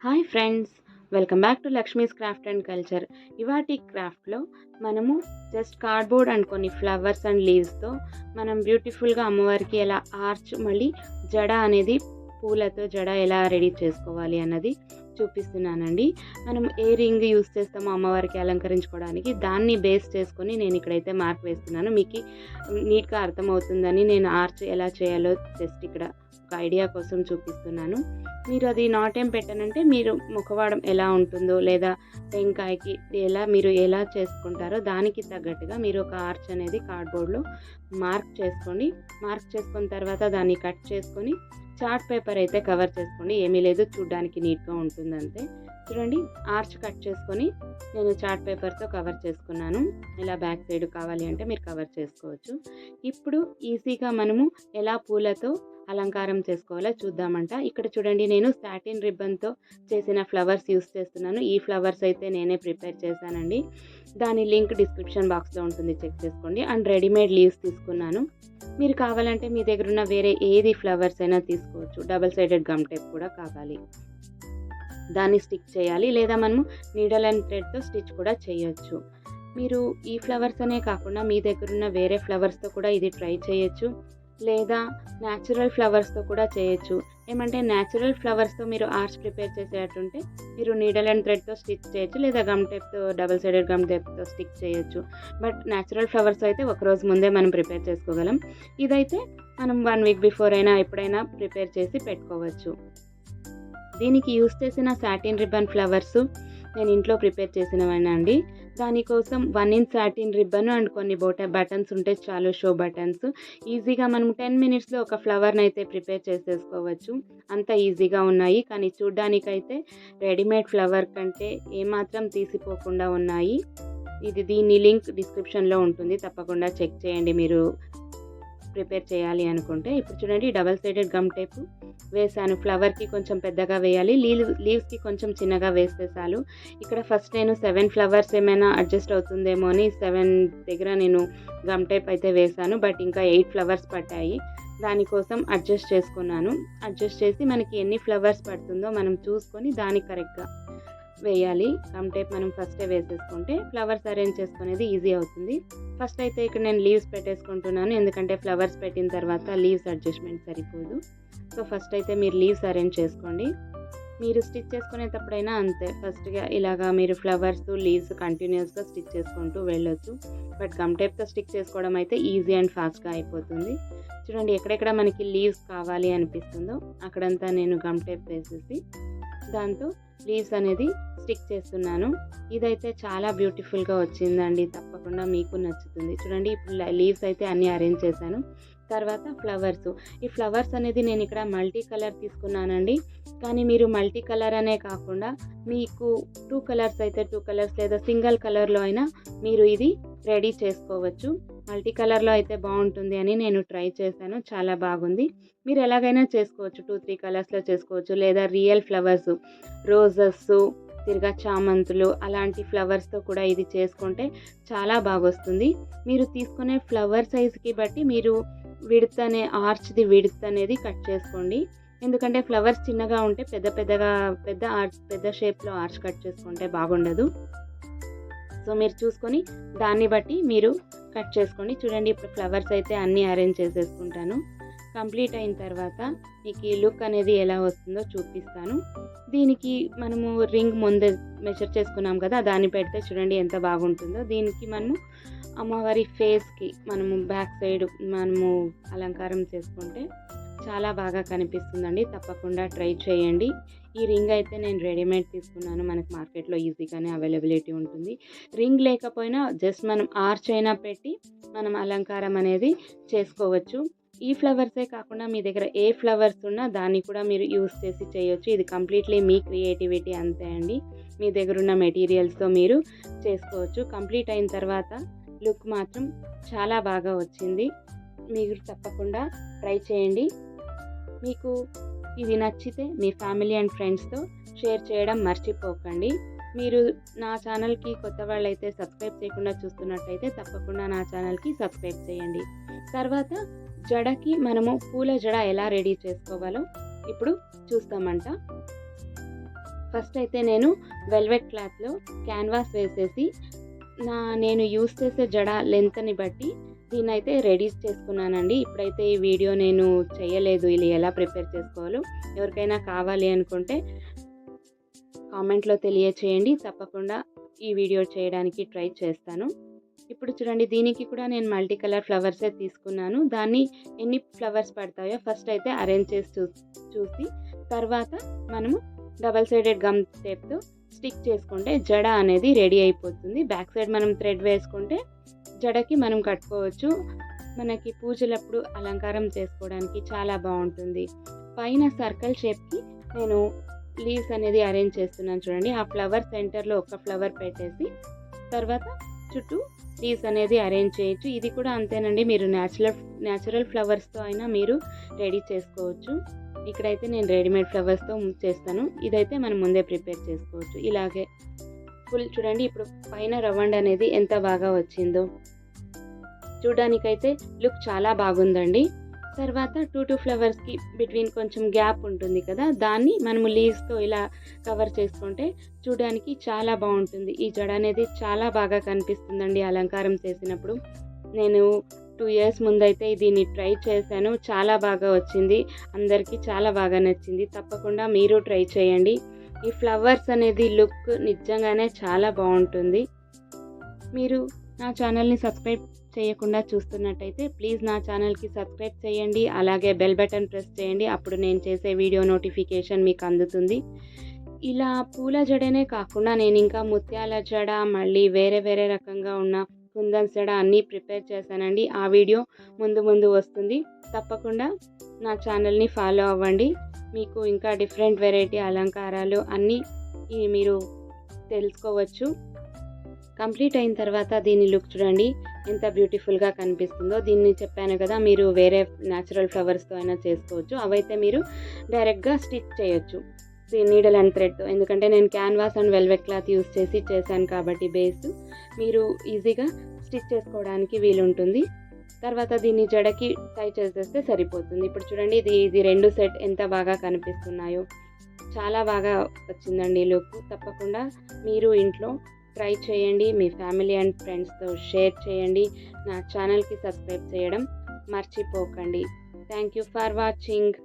Hi friends, welcome back to Lakshmi's craft and culture. ఇవాటి క్రాఫ్ట్లో మనము just cardboard and కొన్ని flowers and లీవ్స్తో మనం బ్యూటిఫుల్గా అమ్మవారికి ఎలా ఆర్చ్ మళ్ళీ జడ అనేది పూలతో జడ ఎలా రెడీ చేసుకోవాలి అన్నది చూపిస్తున్నానండి. మనం ఏ రింగ్ యూస్ చేస్తామో అమ్మవారికి అలంకరించుకోవడానికి దాన్ని బేస్ చేసుకొని నేను ఇక్కడైతే మార్క్ వేస్తున్నాను. మీకు నీట్గా అర్థమవుతుందని నేను ఆర్చ్ ఎలా చేయాలో జస్ట్ ఇక్కడ ఒక ఐడియా కోసం చూపిస్తున్నాను. మీరు అది నాట్ ఏం పెట్టనంటే మీరు ముఖవాడం ఎలా ఉంటుందో లేదా టెంకాయకి మీరు ఎలా చేసుకుంటారో దానికి తగ్గట్టుగా మీరు ఒక ఆర్చ్ అనేది కార్డ్బోర్డ్లో మార్క్ చేసుకోండి. మార్క్ చేసుకున్న తర్వాత దాన్ని కట్ చేసుకొని చార్ట్ పేపర్ అయితే కవర్ చేసుకోండి. ఏమీ లేదు, చూడ్డానికి నీట్గా ఉంటుంది అంతే. చూడండి, ఆర్చ్ కట్ చేసుకొని నేను చార్ట్ పేపర్తో కవర్ చేసుకున్నాను. ఇలా బ్యాక్ సైడ్ కావాలి అంటే మీరు కవర్ చేసుకోవచ్చు. ఇప్పుడు ఈజీగా మనము ఎలా పూలతో అలంకారం చేసుకోవాలో చూద్దామంట. ఇక్కడ చూడండి, నేను సాటిన్ రిబ్బన్తో చేసిన ఫ్లవర్స్ యూస్ చేస్తున్నాను. ఈ ఫ్లవర్స్ అయితే నేనే ప్రిపేర్ చేశానండి. దాని లింక్ డిస్క్రిప్షన్ బాక్స్లో ఉంటుంది, చెక్ చేసుకోండి. అండ్ రెడీమేడ్ లీవ్స్ తీసుకున్నాను. మీరు కావాలంటే మీ దగ్గర ఉన్న వేరే ఏది ఫ్లవర్స్ అయినా తీసుకోవచ్చు. డబల్ సైడెడ్ గమ్ టేప్ కూడా కావాలి, దాన్ని స్టిక్ చేయాలి. లేదా మనము నీడల్ అండ్ థ్రెడ్తో స్టిచ్ కూడా చేయొచ్చు. మీరు ఈ ఫ్లవర్స్ అనే కాకుండా మీ దగ్గర ఉన్న వేరే ఫ్లవర్స్తో కూడా ఇది ట్రై చేయొచ్చు. లేదా న్యాచురల్ ఫ్లవర్స్తో కూడా చేయొచ్చు. ఏమంటే న్యాచురల్ ఫ్లవర్స్తో మీరు ఆర్చ్ ప్రిపేర్ చేసేటట్టుంటే మీరు నీడల్ అండ్ థ్రెడ్తో స్టిచ్ చేయొచ్చు, లేదా గమ్ టేప్తో డబల్ సైడెడ్ గమ్ టేప్తో స్టిక్ చేయొచ్చు. బట్ న్యాచురల్ ఫ్లవర్స్ అయితే ఒకరోజు ముందే మనం ప్రిపేర్ చేసుకోగలం. ఇదైతే మనం 1 వీక్ బిఫోర్ అయినా ఎప్పుడైనా ప్రిపేర్ చేసి పెట్టుకోవచ్చు. దీనికి యూస్ చేసిన సాటిన్ రిబ్బన్ ఫ్లవర్స్ నేను ఇంట్లో ప్రిపేర్ చేసినవైనా అండి. దానికోసం 1 ఇంచ్ సాటిన్ రిబ్బన్ అండ్ కొన్ని బటన్స్ ఉంటే చాలు, షో బటన్స్. ఈజీగా మనం 10 మినిట్స్లో ఒక ఫ్లవర్ని అయితే ప్రిపేర్ చేసేసుకోవచ్చు. అంత ఈజీగా ఉన్నాయి, కానీ చూడ్డానికైతే రెడీమేడ్ ఫ్లవర్ కంటే ఏమాత్రం తీసిపోకుండా ఉన్నాయి. దీని లింక్ డిస్క్రిప్షన్లో ఉంటుంది, తప్పకుండా చెక్ చేయండి మీరు ప్రిపేర్ చేయాలి అనుకుంటే. ఇప్పుడు చూడండి, డబల్ సైడెడ్ గమ్ టేప్ వేసాను. ఫ్లవర్కి కొంచెం పెద్దగా వేయాలి, లీవ్స్కి కొంచెం చిన్నగా వేస్తే చాలు. ఇక్కడ ఫస్ట్ నేను 7 ఫ్లవర్స్ ఏమైనా అడ్జస్ట్ అవుతుందేమో అని 7 దగ్గర నేను గమ్ టేప్ అయితే వేసాను. బట్ ఇంకా 8 ఫ్లవర్స్ పట్టాయి. దానికోసం అడ్జస్ట్ చేసుకున్నాను. అడ్జస్ట్ చేసి మనకి ఎన్ని ఫ్లవర్స్ పడుతుందో మనం చూసుకొని దానికి కరెక్ట్గా వేయాలి. గమ్ టేప్ మనం ఫస్టే వేసేసుకుంటే ఫ్లవర్స్ అరేంజ్ చేసుకునేది ఈజీ అవుతుంది. ఫస్ట్ అయితే ఇక్కడ నేను లీవ్స్ పెట్టేసుకుంటున్నాను, ఎందుకంటే ఫ్లవర్స్ పెట్టిన తర్వాత లీవ్స్ అడ్జస్ట్మెంట్ సరిపోదు. సో ఫస్ట్ అయితే మీరు లీవ్స్ అరేంజ్ చేసుకోండి. మీరు స్టిచ్ చేసుకునేటప్పుడైనా అంతే, ఫస్ట్గా ఇలాగా మీరు ఫ్లవర్స్ లీవ్స్ కంటిన్యూస్గా స్టిచ్ చేసుకుంటూ వెళ్ళొచ్చు. బట్ గమ్ టేప్తో స్టిక్ చేసుకోవడం అయితే ఈజీ అండ్ ఫాస్ట్గా అయిపోతుంది. చూడండి, ఎక్కడెక్కడ మనకి లీవ్స్ కావాలి అనిపిస్తుందో అక్కడంతా నేను గమ్ టేప్ వేసేసి దాంతో లీవ్స్ అనేది స్టిక్ చేస్తున్నాను. ఇదైతే చాలా బ్యూటిఫుల్గా వచ్చిందండి, తప్పకుండా మీకు నచ్చుతుంది. చూడండి, ఇప్పుడు లీవ్స్ అయితే అన్నీ అరేంజ్ చేశాను. తర్వాత ఫ్లవర్స్. ఈ ఫ్లవర్స్ అనేది నేను ఇక్కడ మల్టీ కలర్ తీసుకున్నానండి. కానీ మీరు మల్టీ కలర్ అనే కాకుండా మీకు 2 కలర్స్ అయితే 2 కలర్స్, లేదా సింగిల్ కలర్లో అయినా మీరు ఇది రెడీ చేసుకోవచ్చు. మల్టీ కలర్లో అయితే బాగుంటుంది అని నేను ట్రై చేశాను, చాలా బాగుంది. మీరు ఎలాగైనా చేసుకోవచ్చు, 2-3 కలర్స్లో చేసుకోవచ్చు. లేదా రియల్ ఫ్లవర్స్, రోజెస్, తిరగా చామంతులు అలాంటి ఫ్లవర్స్తో కూడా ఇది చేసుకుంటే చాలా బాగా వస్తుంది. మీరు తీసుకునే ఫ్లవర్ సైజుకి బట్టి మీరు విడ్త్ అనేది కట్ చేసుకోండి. ఎందుకంటే ఫ్లవర్స్ చిన్నగా ఉంటే పెద్ద షేప్లో ఆర్చ్ కట్ చేసుకుంటే బాగుండదు. సో మీరు చూసుకొని దాన్ని బట్టి మీరు కట్ చేసుకోండి. చూడండి, ఇప్పుడు ఫ్లవర్స్ అయితే అన్నీ అరేంజ్ చేసేసుకుంటాను. కంప్లీట్ అయిన తర్వాత మీకు ఈ లుక్ అనేది ఎలా వస్తుందో చూపిస్తాను. దీనికి మనము రింగ్ ముందే మెజర్ చేసుకున్నాం కదా, దాన్ని పెడితే చూడండి ఎంత బాగుంటుందో. దీనికి మనము అమ్మవారి ఫేస్కి మనము బ్యాక్ సైడ్ మనము అలంకారం చేసుకుంటే చాలా బాగా కనిపిస్తుందండి. తప్పకుండా ట్రై చేయండి. ఈ రింగ్ అయితే నేను రెడీమేడ్ తీసుకున్నాను, మనకు మార్కెట్లో ఈజీగానే అవైలబిలిటీ ఉంటుంది. రింగ్ లేకపోయినా జస్ట్ మనం ఆర్చ్ అయినా పెట్టి మనం అలంకారం అనేది చేసుకోవచ్చు. ఈ ఫ్లవర్సే కాకుండా మీ దగ్గర ఏ ఫ్లవర్స్ ఉన్నా దాన్ని కూడా మీరు యూస్ చేసి చేయొచ్చు. ఇది కంప్లీట్లీ మీ క్రియేటివిటీ అంతే అండి. మీ దగ్గర ఉన్న మెటీరియల్స్తో మీరు చేసుకోవచ్చు. కంప్లీట్ అయిన తర్వాత లుక్ మాత్రం చాలా బాగా వచ్చింది. మీరు తప్పకుండా ట్రై చేయండి. మీకు ఇది నచ్చితే మీ ఫ్యామిలీ అండ్ ఫ్రెండ్స్తో షేర్ చేయడం మర్చిపోకండి. మీరు నా ఛానల్కి కొత్త వాళ్ళైతే సబ్స్క్రైబ్ చేయకుండా చూస్తున్నట్టయితే తప్పకుండా నా ఛానల్కి సబ్స్క్రైబ్ చేయండి. తర్వాత జడకి మనము పూల జడ ఎలా రెడీ చేసుకోవాలో ఇప్పుడు చూస్తామంట. ఫస్ట్ అయితే నేను వెల్వెట్ క్లాత్లో క్యాన్వాస్ వేసేసి నేను యూస్ చేసే జడ లెంత్ని బట్టి దీన్నైతే రెడీ చేసుకున్నానండి. ఇప్పుడైతే ఈ వీడియో నేను చేయలేదు ఇలా ఎలా ప్రిపేర్ చేసుకోవాలో. ఎవరికైనా కావాలి అనుకుంటే కామెంట్లో తెలియచేయండి, తప్పకుండా ఈ వీడియో చేయడానికి ట్రై చేస్తాను. ఇప్పుడు చూడండి, దీనికి కూడా నేను మల్టీ కలర్ ఫ్లవర్సే తీసుకున్నాను. దాన్ని ఎన్ని ఫ్లవర్స్ పడతాయో ఫస్ట్ అయితే అరేంజ్ చేసి చూసి తర్వాత మనము డబల్ సైడెడ్ గమ్ టేప్తో స్టిక్ చేసుకుంటే జడ అనేది రెడీ అయిపోతుంది. బ్యాక్ సైడ్ మనం థ్రెడ్ వేసుకుంటే జడకి మనం కట్టుకోవచ్చు. మనకి పూజలప్పుడు అలంకారం చేసుకోవడానికి చాలా బాగుంటుంది. పైన సర్కిల్ షేప్కి నేను లీవ్స్ అనేది అరేంజ్ చేస్తున్నాను చూడండి. ఆ ఫ్లవర్ సెంటర్లో ఒక ఫ్లవర్ పెట్టేసి తర్వాత చుట్టూ లీవ్స్ అనేది అరేంజ్ చేయొచ్చు. ఇది కూడా అంతేనండి, మీరు న్యాచురల్ ఫ్లవర్స్తో అయినా మీరు రెడీ చేసుకోవచ్చు. ఇక్కడైతే నేను రెడీమేడ్ ఫ్లవర్స్తో చేస్తాను. ఇదైతే మనం ముందే ప్రిపేర్ చేసుకోవచ్చు. ఇలాగే ఫుల్ చూడండి, ఇప్పుడు పైన రౌండ్ అనేది ఎంత బాగా వచ్చిందో. చూడడానికైతే లుక్ చాలా బాగుందండి. తర్వాత 2 ఫ్లవర్స్కి బిట్వీన్ కొంచెం గ్యాప్ ఉంటుంది కదా, దాన్ని మనము లీవ్స్తో ఇలా కవర్ చేసుకుంటే చూడడానికి చాలా బాగుంటుంది. ఈ జడ అనేది చాలా బాగా కనిపిస్తుందండి అలంకారం చేసినప్పుడు. నేను 2 ఇయర్స్ ముందైతే దీన్ని ట్రై చేశాను, చాలా బాగా వచ్చింది. అందరికీ చాలా బాగా నచ్చింది. తప్పకుండా మీరు ట్రై చేయండి. ఈ ఫ్లవర్స్ అనేది లుక్ నిజంగానే చాలా బాగుంటుంది. మీరు నా ఛానల్ని సబ్స్క్రైబ్ చేయకుండా చూస్తున్నట్టయితే ప్లీజ్ నా ఛానల్కి సబ్స్క్రైబ్ చేయండి. అలాగే బెల్ బటన్ ప్రెస్ చేయండి. అప్పుడు నేను చేసే వీడియో నోటిఫికేషన్ మీకు అందుతుంది. ఇలా పూల జడనే కాకుండా నేను ఇంకా ముత్యాల జడ, మళ్ళీ వేరే వేరే రకంగా ఉన్న కుందన్స్ జడ అన్నీ ప్రిపేర్ చేశానండి. ఆ వీడియో ముందు వస్తుంది. తప్పకుండా నా ఛానల్ని ఫాలో అవ్వండి. మీకు ఇంకా డిఫరెంట్ వెరైటీ అలంకారాలు అన్నీ మీరు తెలుసుకోవచ్చు. కంప్లీట్ అయిన తర్వాత దీని లుక్ చూడండి ఎంత బ్యూటిఫుల్గా కనిపిస్తుందో. దీన్ని చెప్పాను కదా, మీరు వేరే న్యాచురల్ ఫ్లవర్స్తో అయినా చేసుకోవచ్చు. అవైతే మీరు డైరెక్ట్గా స్టిచ్ చేయొచ్చు నీడల్ అండ్ థ్రెడ్తో. ఎందుకంటే నేను canvas and velvet cloth use చేసి చేశాను కాబట్టి బేస్ మీరు ఈజీగా స్టిచ్ చేసుకోవడానికి వీలుంటుంది. తర్వాత దీన్ని జడకి టై చేసేస్తే సరిపోతుంది. ఇప్పుడు చూడండి, ఇది 2 సెట్ ఎంత బాగా కనిపిస్తున్నాయో. చాలా బాగా వచ్చిందండి లుక్. తప్పకుండా మీరు ఇంట్లో ట్రై చేయండి. మీ ఫ్యామిలీ అండ్ ఫ్రెండ్స్తో షేర్ చేయండి. నా ఛానల్కి సబ్స్క్రైబ్ చేయడం మర్చిపోకండి. Thank you for watching.